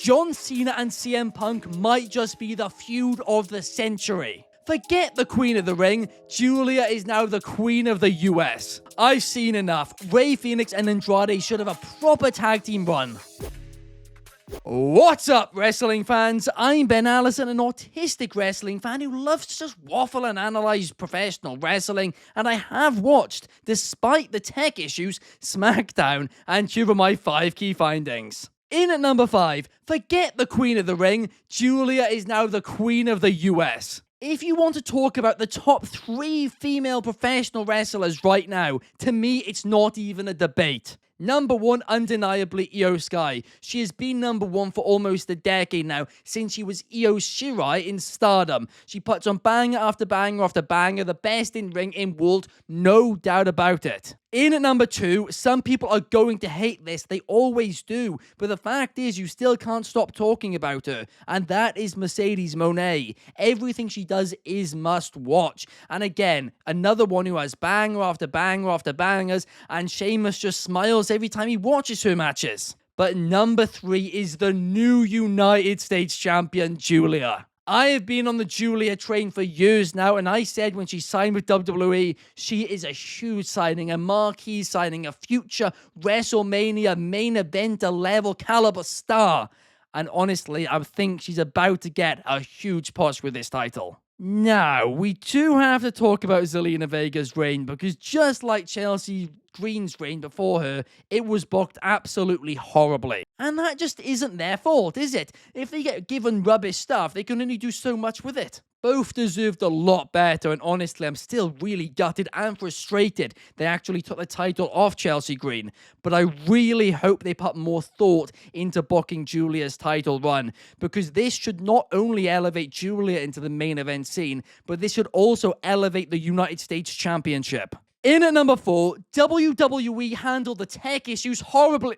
John Cena and CM Punk might just be the feud of the century. Forget the Queen of the Ring, Julia is now the Queen of the US. I've seen enough. Rey Fenix and Andrade should have a proper tag team run. What's up, wrestling fans? I'm Ben Allison, an autistic wrestling fan who loves to just waffle and analyze professional wrestling, and I have watched, despite the tech issues, SmackDown, and here are my 5 key findings. In at number 5, forget the Queen of the Ring, Julia is now the Queen of the US. If you want to talk about the top 3 female professional wrestlers right now, to me it's not even a debate. Number 1, undeniably, Io Sky. She has been number 1 for almost a decade now, since she was Io Shirai in Stardom. She puts on banger after banger after banger, the best in ring in world, no doubt about it. In at number 2, some people are going to hate this, they always do, but the fact is you still can't stop talking about her, and that is Mercedes Moné. Everything she does is must watch, and again, another one who has banger after banger after bangers, and Sheamus just smiles every time he watches her matches. But number 3 is the new United States champion, Julia. I have been on the Julia train for years now, and I said when she signed with WWE, she is a huge signing, a marquee signing, a future WrestleMania main eventer level caliber star. And honestly, I think she's about to get a huge push with this title. Now, we do have to talk about Zelina Vega's reign, because just like Chelsea Green's reign before her, it was booked absolutely horribly. And that just isn't their fault, is it? If they get given rubbish stuff, they can only do so much with it. Both deserved a lot better, and honestly, I'm still really gutted and frustrated they actually took the title off Chelsea Green. But I really hope they put more thought into booking Julia's title run, because this should not only elevate Julia into the main event scene, but this should also elevate the United States Championship. In at number 4, WWE handled the tech issues horribly.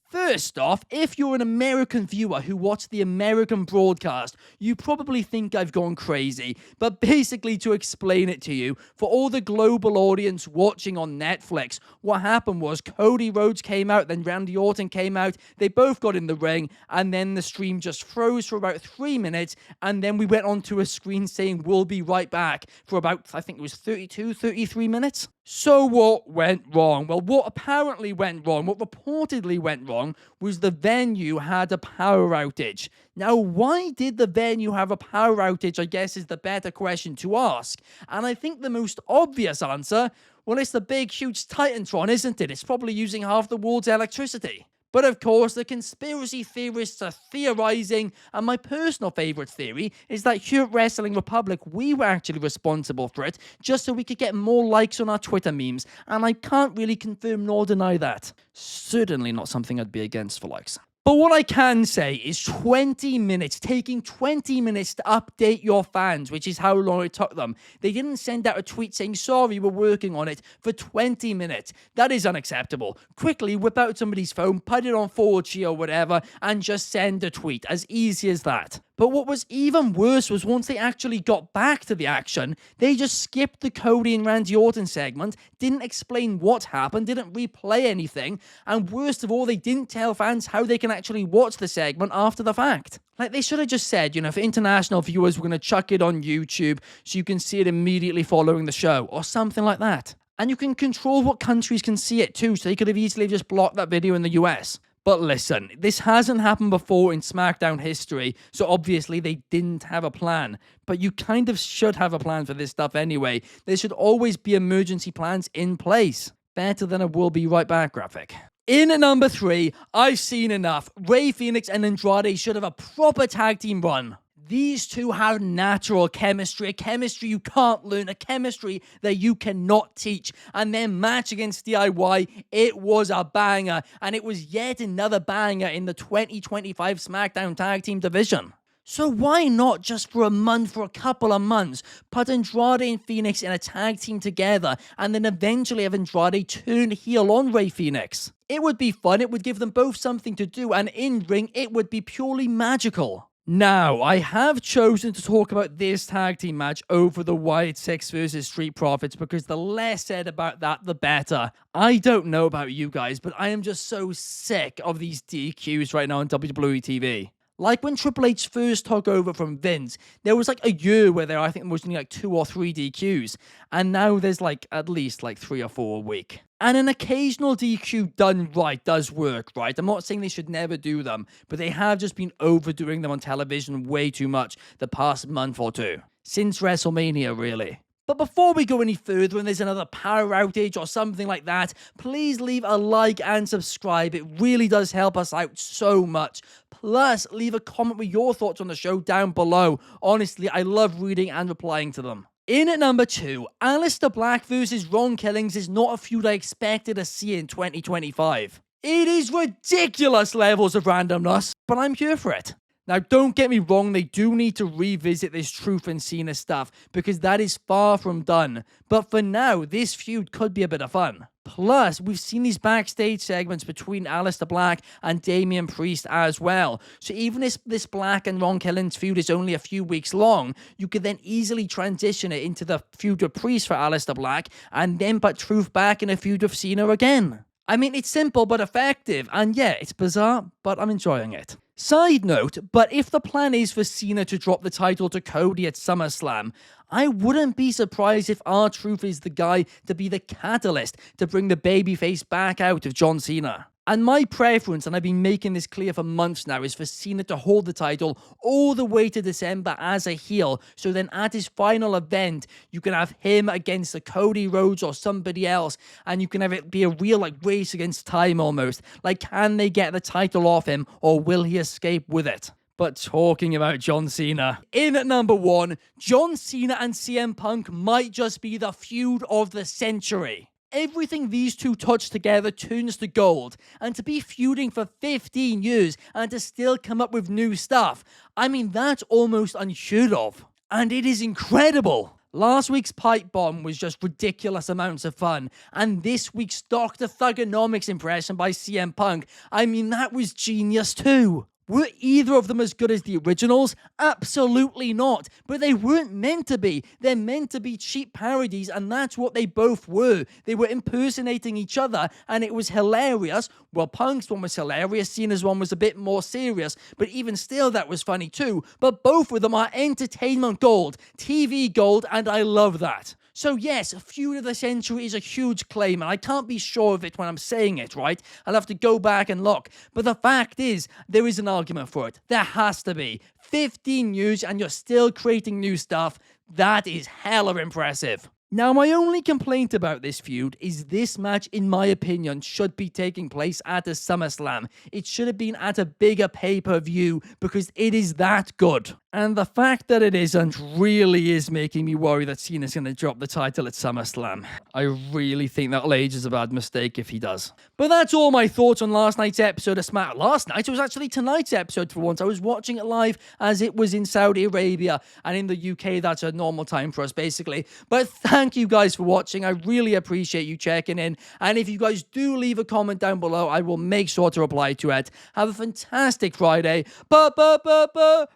First off, if you're an American viewer who watched the American broadcast, you probably think I've gone crazy. But basically, to explain it to you, for all the global audience watching on Netflix, what happened was Cody Rhodes came out, then Randy Orton came out, they both got in the ring, and then the stream just froze for about 3 minutes, and then we went onto a screen saying we'll be right back for about, I think it was 32, 33 minutes. So what went wrong? Well, what apparently went wrong, what reportedly went wrong, was the venue had a power outage. Now, why did the venue have a power outage, I guess, is the better question to ask. And I think the most obvious answer, well, it's the big, huge Titantron, isn't it? It's probably using half the world's electricity. But of course, the conspiracy theorists are theorizing, and my personal favorite theory is that here at Wrestling Republic, we were actually responsible for it, just so we could get more likes on our Twitter memes, and I can't really confirm nor deny that. Certainly not something I'd be against for likes. But what I can say is 20 minutes, taking 20 minutes to update your fans, which is how long it took them. They didn't send out a tweet saying, sorry, we're working on it, for 20 minutes. That is unacceptable. Quickly whip out somebody's phone, put it on 4G or whatever, and just send a tweet. As easy as that. But what was even worse was once they actually got back to the action, they just skipped the Cody and Randy Orton segment, didn't explain what happened, didn't replay anything, and worst of all, they didn't tell fans how they can actually watch the segment after the fact. Like, they should have just said, you know, for international viewers, we're going to chuck it on YouTube so you can see it immediately following the show, or something like that. And you can control what countries can see it too, so they could have easily just blocked that video in the US. But listen, this hasn't happened before in SmackDown history, so obviously they didn't have a plan. But you kind of should have a plan for this stuff anyway. There should always be emergency plans in place. Better than a "we'll be right back" graphic. In at number 3, I've seen enough. Rey Fenix and Andrade should have a proper tag team run. These two have natural chemistry, a chemistry you can't learn, a chemistry that you cannot teach. And their match against DIY, it was a banger. And it was yet another banger in the 2025 SmackDown Tag Team division. So why not just for a month, for a couple of months, put Andrade and Fenix in a tag team together and then eventually have Andrade turn heel on Rey Fenix? It would be fun, it would give them both something to do, and in ring, it would be purely magical. Now, I have chosen to talk about this tag team match over the Wyatt Six versus Street Profits because the less said about that, the better. I don't know about you guys, but I am just so sick of these DQs right now on WWE TV. Like when Triple H first took over from Vince, there was like a year where I think there was only like 2 or 3 DQs, and now there's like at least like 3 or 4 a week. And an occasional DQ done right does work, right? I'm not saying they should never do them, but they have just been overdoing them on television way too much the past month or two. Since WrestleMania, really. But before we go any further and there's another power outage or something like that, please leave a like and subscribe. It really does help us out so much. Plus, leave a comment with your thoughts on the show down below. Honestly, I love reading and replying to them. In at number 2, Aleister Black versus Ron Killings is not a feud I expected to see in 2025. It is ridiculous levels of randomness, but I'm here for it. Now, don't get me wrong, they do need to revisit this Truth and Cena stuff, because that is far from done. But for now, this feud could be a bit of fun. Plus, we've seen these backstage segments between Aleister Black and Damian Priest as well. So even if this Black and Ron Killings feud is only a few weeks long, you could then easily transition it into the feud with Priest for Aleister Black, and then put Truth back in a feud with Cena again. I mean, it's simple but effective, and yeah, it's bizarre, but I'm enjoying it. Side note, but if the plan is for Cena to drop the title to Cody at SummerSlam, I wouldn't be surprised if R-Truth is the guy to be the catalyst to bring the babyface back out of John Cena. And my preference, and I've been making this clear for months now, is for Cena to hold the title all the way to December as a heel. So then at his final event, you can have him against the Cody Rhodes or somebody else. And you can have it be a real like race against time almost. Like, can they get the title off him or will he escape with it? But talking about John Cena, in at number 1, John Cena and CM Punk might just be the feud of the century. Everything these two touch together turns to gold, and to be feuding for 15 years and to still come up with new stuff, I mean, that's almost unheard of. And it is incredible. Last week's pipe bomb was just ridiculous amounts of fun, and this week's Dr. Thugonomics impression by CM Punk, I mean, that was genius too. Were either of them as good as the originals? Absolutely not. But they weren't meant to be. They're meant to be cheap parodies, and that's what they both were. They were impersonating each other, and it was hilarious. Well, Punk's one was hilarious, Cena's one was a bit more serious, but even still that was funny too. But both of them are entertainment gold, TV gold, and I love that. So yes, feud of the century is a huge claim, and I can't be sure of it when I'm saying it, right? I'll have to go back and look. But the fact is, there is an argument for it. There has to be. 15 years and you're still creating new stuff. That is hella impressive. Now, my only complaint about this feud is this match, in my opinion, should be taking place at a SummerSlam. It should have been at a bigger pay-per-view because it is that good. And the fact that it isn't really is making me worry that Cena's going to drop the title at SummerSlam. I really think that Age is a bad mistake if he does. But that's all my thoughts on last night's episode of SmackDown. Last night? It was actually tonight's episode for once. I was watching it live as it was in Saudi Arabia, and in the UK that's a normal time for us basically. But thank you guys for watching. I really appreciate you checking in. And if you guys do leave a comment down below, I will make sure to reply to it. Have a fantastic Friday.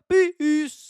Peace.